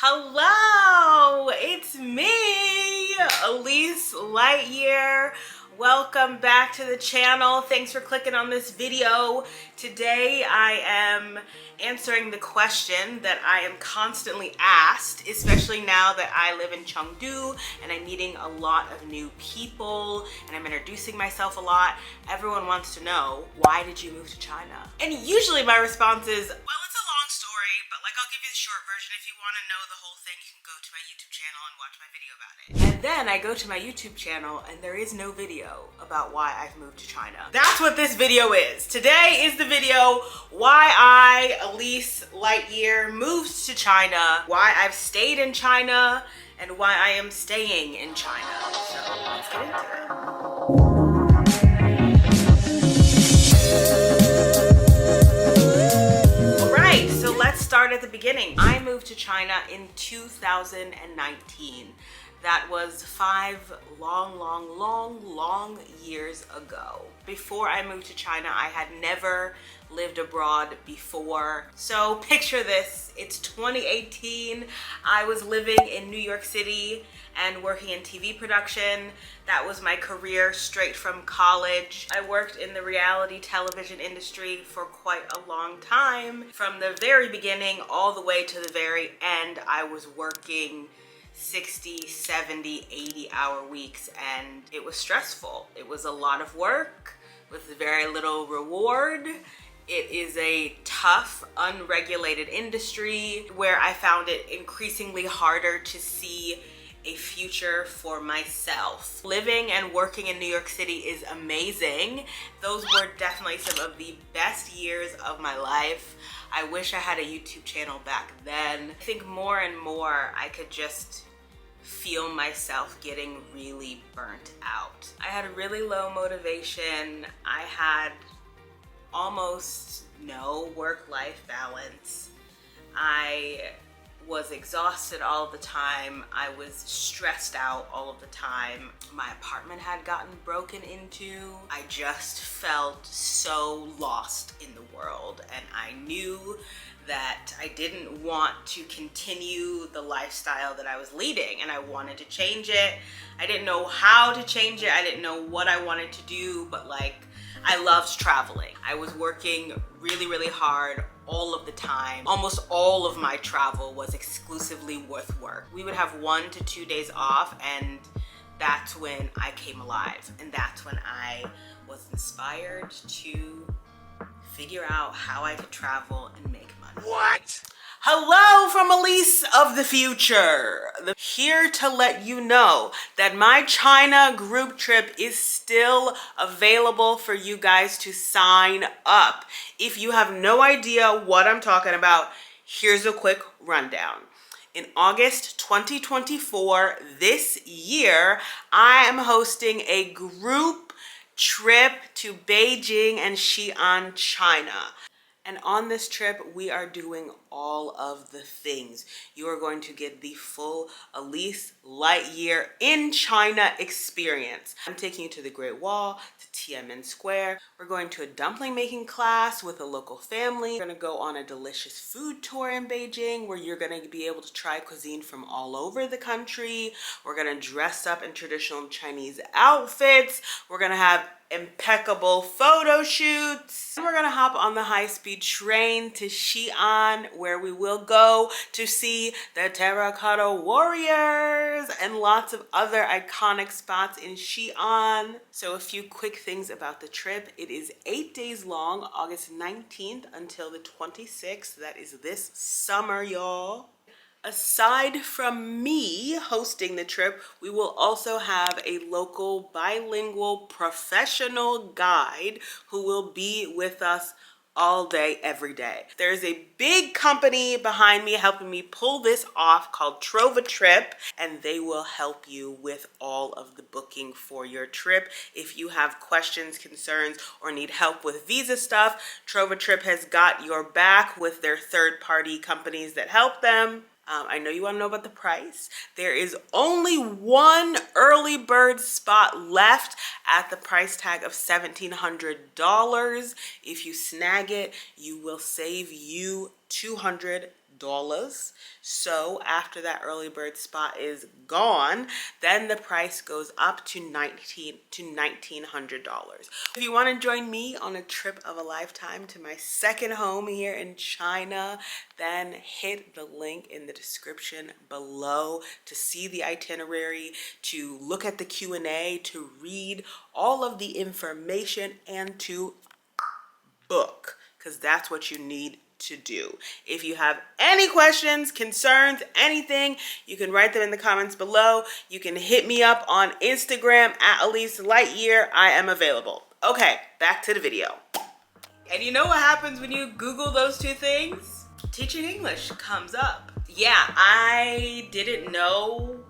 Hello, it's me, Aleese Lightyear. Welcome back to the channel. Thanks for clicking on this video. Today I am answering the question that I am constantly asked, especially now that I live in Chengdu and I'm meeting a lot of new people and I'm introducing myself a lot. Everyone wants to know, why did you move to China? And usually my response is, well, it's a long story, but I'll give you the short version. If you want to know the whole thing, you can go to my YouTube channel and watch my video about it. And then I go to my YouTube channel and there is no video about why I've moved to China. That's what this video is. Today is the video why I, Aleese Lightyear, moved to China, why I've stayed in China, and why I am staying in China. So let's get into it. Let's start at the beginning. I moved to China in 2019. That was 5 long years ago. Before I moved to China, I had never lived abroad before. So picture this, it's 2018. I was living in New York City and working in TV production. That was my career straight from college. I worked in the reality television industry for quite a long time. From the very beginning all the way to the very end, I was working 60, 70, 80-hour weeks, and it was stressful. It was a lot of work with very little reward. It is a tough, unregulated industry where I found it increasingly harder to see a future for myself. Living and working in New York City is amazing. Those were definitely some of the best years of my life. I wish I had a YouTube channel back then. I think more and more I could just feel myself getting really burnt out. I had really low motivation. I had almost no work-life balance. I was exhausted all the time. I was stressed out all of the time. My apartment had gotten broken into. I just felt so lost in the world, and I knew that I didn't want to continue the lifestyle that I was leading, and I wanted to change it. I didn't know how to change it. I didn't know what I wanted to do, but I loved traveling. I was working really hard all of the time. Almost all of my travel was exclusively with work. We would have 1 to 2 days off, and that's when I came alive. And that's when I was inspired to figure out how I could travel and make money. What? Hello from Aleese of the future. Here to let you know that my China group trip is still available for you guys to sign up. If you have no idea what I'm talking about, here's a quick rundown. In August 2024, this year, I am hosting a group trip to Beijing and Xi'an, China. And on this trip, we are doing all of the things. You are going to get the full Aleese Lightyear in China experience. I'm taking you to the Great Wall, to Tiananmen Square. We're going to a dumpling making class with a local family. We're gonna go on a delicious food tour in Beijing where you're gonna be able to try cuisine from all over the country. We're gonna dress up in traditional Chinese outfits. We're gonna have impeccable photo shoots. We're gonna hop on the high-speed train to Xi'an, where we will go to see the Terracotta Warriors and lots of other iconic spots in Xi'an. So a few quick things about the trip. It is 8 days long, August 19th until the 26th. That is this summer, y'all. Aside from me hosting the trip, we will also have a local bilingual professional guide who will be with us all day, every day. There's a big company behind me helping me pull this off called Trova Trip, and they will help you with all of the booking for your trip. If you have questions, concerns, or need help with visa stuff, Trova Trip has got your back with their third-party companies that help them. I know you want to know about the price. There is only one early bird spot left at the price tag of $1,700. If you snag it, you will save you $200. So after that early bird spot is gone, then the price goes up to $1,900. If you want to join me on a trip of a lifetime to my second home here in China, then hit the link in the description below to see the itinerary, to look at the Q&A, to read all of the information, and to book, because that's what you need to do. If you have any questions, concerns, anything, you can write them in the comments below. You can hit me up on Instagram at Aleese Lightyear. I am available. Okay, back to the video. And you know what happens when you Google those two things? Teaching English comes up. Yeah, I didn't know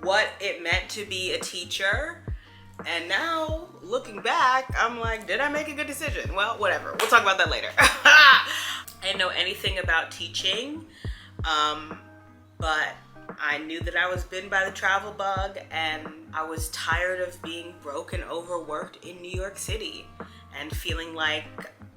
what it meant to be a teacher. And now, looking back, I'm like, did I make a good decision? Well, whatever. We'll talk about that later. I didn't know anything about teaching, but I knew that I was bitten by the travel bug, and I was tired of being broke and overworked in New York City and feeling like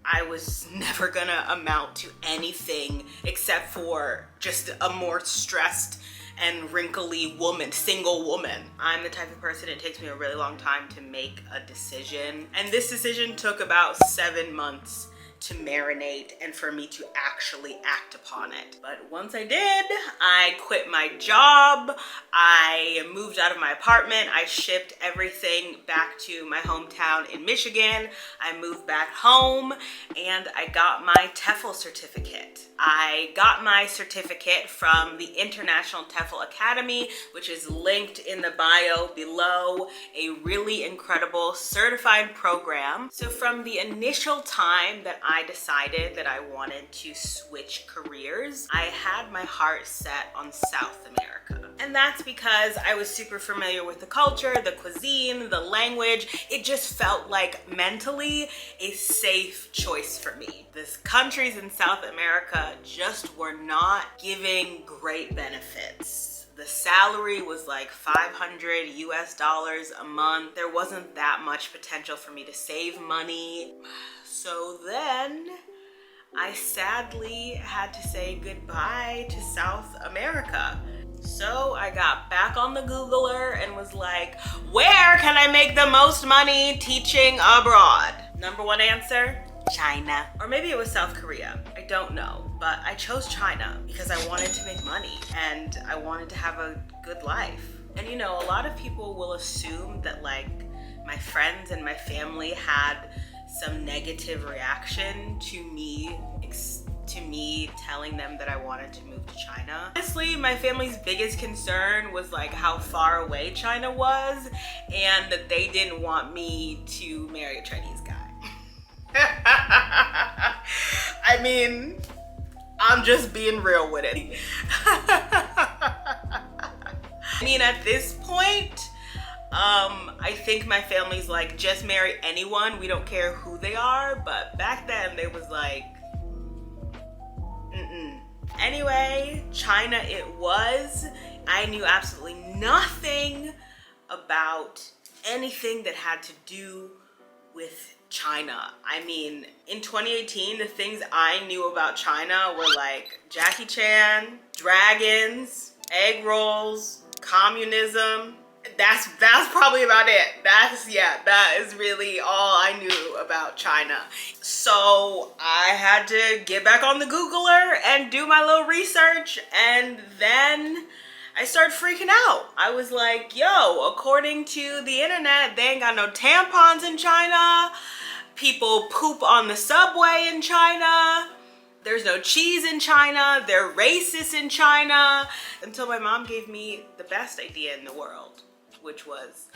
I was never gonna amount to anything except for just a more stressed and wrinkly woman, single woman. I'm the type of person, it takes me a really long time to make a decision. And this decision took about 7 months to marinate and for me to actually act upon it. But once I did, I quit my job, I moved out of my apartment, I shipped everything back to my hometown in Michigan, I moved back home, and I got my TEFL certificate. I got my certificate from the International TEFL Academy, which is linked in the bio below, a really incredible certified program. So from the initial time that I decided that I wanted to switch careers, I had my heart set on South America. And that's because I was super familiar with the culture, the cuisine, the language. It just felt like mentally a safe choice for me. The countries in South America just were not giving great benefits. The salary was like $500 US a month. There wasn't that much potential for me to save money. So then I sadly had to say goodbye to South America. So I got back on the Googler and was like, where can I make the most money teaching abroad? Number one answer, China. Or maybe it was South Korea, I don't know. But I chose China because I wanted to make money and I wanted to have a good life. And you know, a lot of people will assume that like my friends and my family had some negative reaction to me telling them that I wanted to move to China. Honestly, my family's biggest concern was like how far away China was and that they didn't want me to marry a Chinese guy. I mean, I'm just being real with it. I mean, at this point, I think my family's like, just marry anyone, we don't care who they are, but back then they was like, Anyway, China it was. I knew absolutely nothing about anything that had to do with China. I mean, in 2018, the things I knew about China were like Jackie Chan, dragons, egg rolls, communism. That's probably about it. That is really all I knew about China. So I had to get back on the Googler and do my little research, and then I started freaking out. I was like, yo, according to the internet, they ain't got no tampons in China. People poop on the subway in China. There's no cheese in China. They're racist in China. Until my mom gave me the best idea in the world, which was,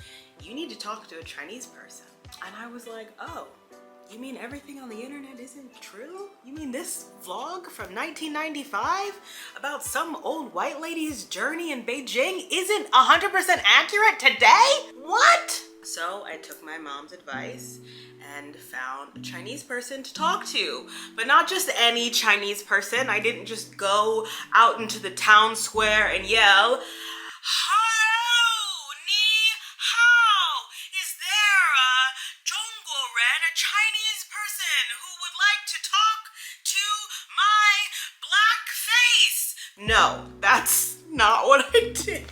you need to talk to a Chinese person. And I was like, oh, you mean everything on the internet isn't true? You mean this vlog from 1995 about some old white lady's journey in Beijing isn't 100% accurate today? What? So I took my mom's advice and found a Chinese person to talk to. But not just any Chinese person. I didn't just go out into the town square and yell, "Hello, ni hao, is there a Zhongguoren, a Chinese person who would like to talk to my black face?" No, that's not what I did.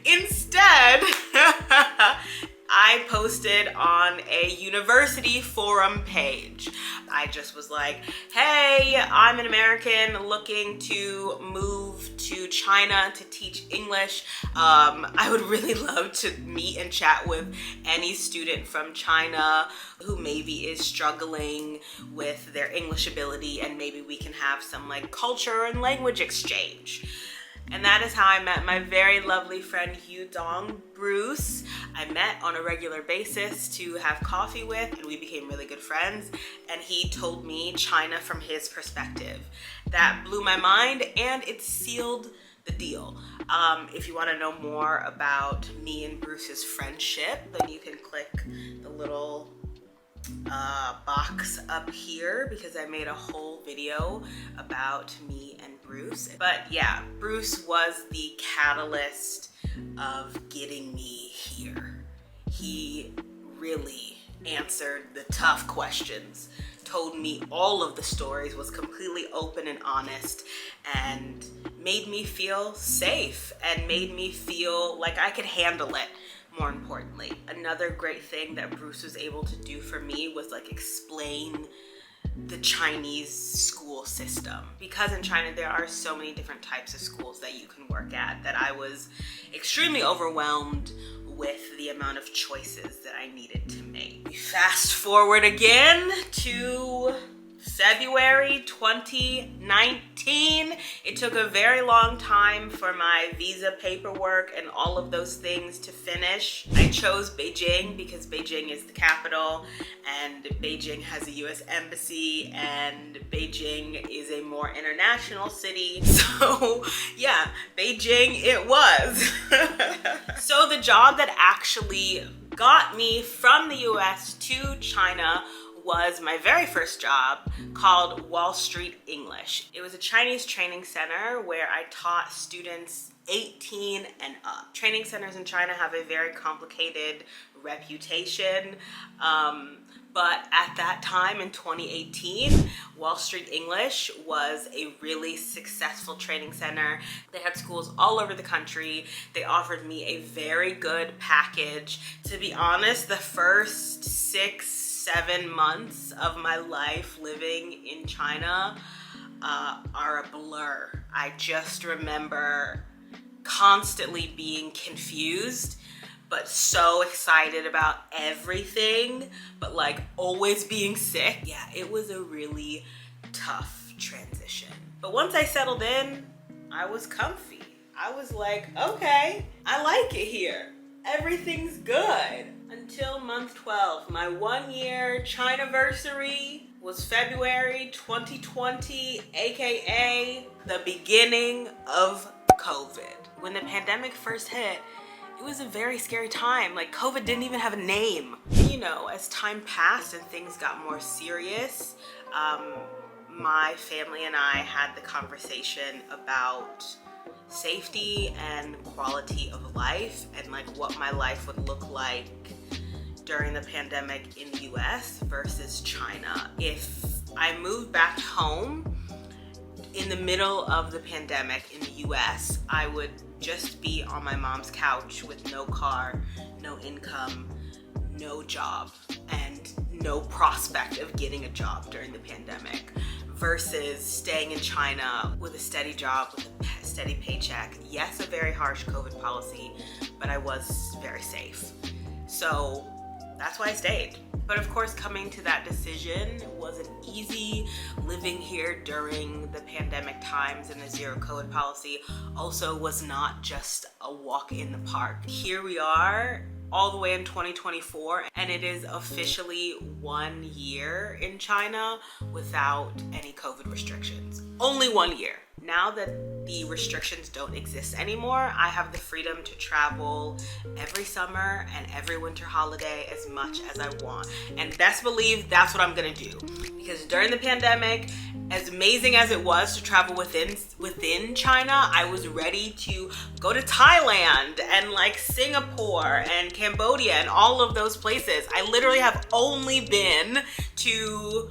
Instead, I posted on a university forum page. I just was like, hey, I'm an American looking to move to China to teach English. I would really love to meet and chat with any student from China who maybe is struggling with their English ability, and maybe we can have some like culture and language exchange. And that is how I met my very lovely friend Hugh Dong Bruce. I met on a regular basis to have coffee with, and we became really good friends. And he told me China from his perspective. That blew my mind, and it sealed the deal. If you want to know more about me and Bruce's friendship, then you can click the little box up here, because I made a whole video about me and Bruce. But yeah, Bruce was the catalyst of getting me here. He really answered the tough questions, told me all of the stories, was completely open and honest, and made me feel safe and made me feel like I could handle it. More importantly, another great thing that Bruce was able to do for me was like explain the Chinese school system. Because in China there are so many different types of schools that you can work at, that I was extremely overwhelmed with the amount of choices that I needed to make. Fast forward again to February 2019. It took a very long time for my visa paperwork and all of those things to finish. I chose Beijing because Beijing is the capital, and Beijing has a US embassy, and Beijing is a more international city. So yeah, Beijing it was. So the job that actually got me from the US to China was my very first job, called Wall Street English. It was a Chinese training center where I taught students 18 and up. Training centers in China have a very complicated reputation, but at that time in 2018, Wall Street English was a really successful training center. They had schools all over the country. They offered me a very good package. To be honest, the first 6-7 months of my life living in China are a blur. I just remember constantly being confused, but so excited about everything, but like always being sick. Yeah, it was a really tough transition. But once I settled in, I was comfy. I was like, okay, I like it here. Everything's good. Until month 12, my 1-year China-versary was February 2020, AKA the beginning of COVID. When the pandemic first hit, it was a very scary time. Like, COVID didn't even have a name. You know, as time passed and things got more serious, my family and I had the conversation about safety and quality of life, and like what my life would look like during the pandemic in the US versus China. If I moved back home in the middle of the pandemic in the US, I would just be on my mom's couch with no car, no income, no job, and no prospect of getting a job during the pandemic, versus staying in China with a steady job, with a steady paycheck. Yes, a very harsh COVID policy, but I was very safe. So that's why I stayed. But of course, coming to that decision wasn't easy. Living here during the pandemic times and the zero COVID policy also was not just a walk in the park. Here we are, all the way in 2024, and it is officially 1 year in China without any COVID restrictions. Only 1 year. Now that the restrictions don't exist anymore, I have the freedom to travel every summer and every winter holiday as much as I want. And best believe that's what I'm gonna do. Because during the pandemic, as amazing as it was to travel within China, I was ready to go to Thailand and like Singapore and Cambodia and all of those places. I literally have only been to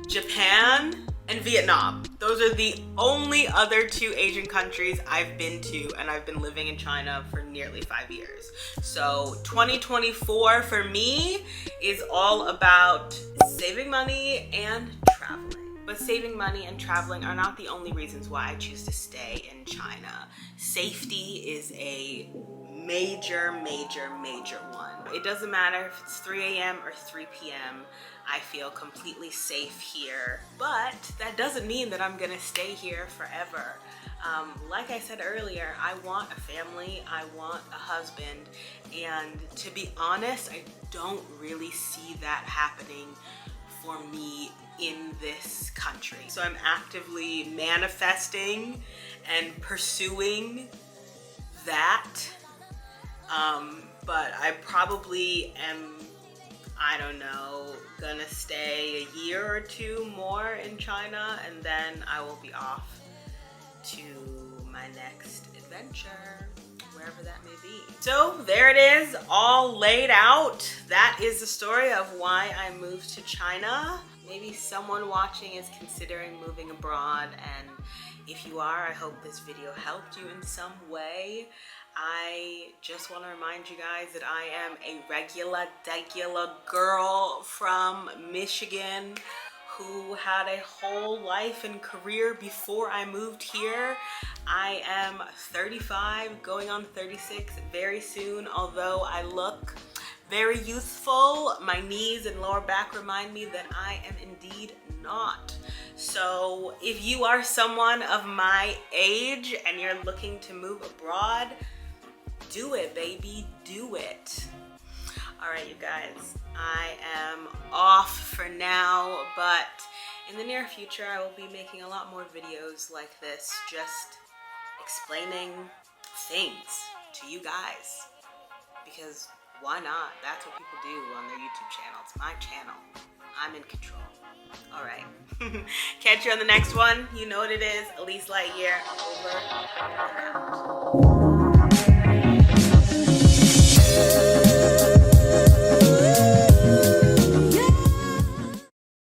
Japan, and Vietnam. Those are the only other 2 Asian countries I've been to, and I've been living in China for nearly 5 years. So 2024 for me is all about saving money and traveling. But saving money and traveling are not the only reasons why I choose to stay in China. Safety is a major one. It doesn't matter if it's 3 a.m. or 3 p.m. I feel completely safe here, but that doesn't mean that I'm gonna stay here forever. Like I said earlier, I want a family, I want a husband, and to be honest, I don't really see that happening for me in this country. So I'm actively manifesting and pursuing that, but I probably am, I don't know, gonna stay a year or 2 more in China, and then I will be off to my next adventure, wherever that may be. So there it is, all laid out. That is the story of why I moved to China. Maybe someone watching is considering moving abroad, and if you are, I hope this video helped you in some way. I just want to remind you guys that I am a regular girl from Michigan who had a whole life and career before I moved here. I am 35, going on 36 very soon. Although I look very youthful, my knees and lower back remind me that I am indeed not. So if you are someone of my age and you're looking to move abroad, do it, baby, do it. All right, you guys, I am off for now, but in the near future, I will be making a lot more videos like this, just explaining things to you guys, because why not? That's what people do on their YouTube channel. It's my channel. I'm in control. All right. Catch you on the next one. You know what it is. Aleese Lightyear, over and out.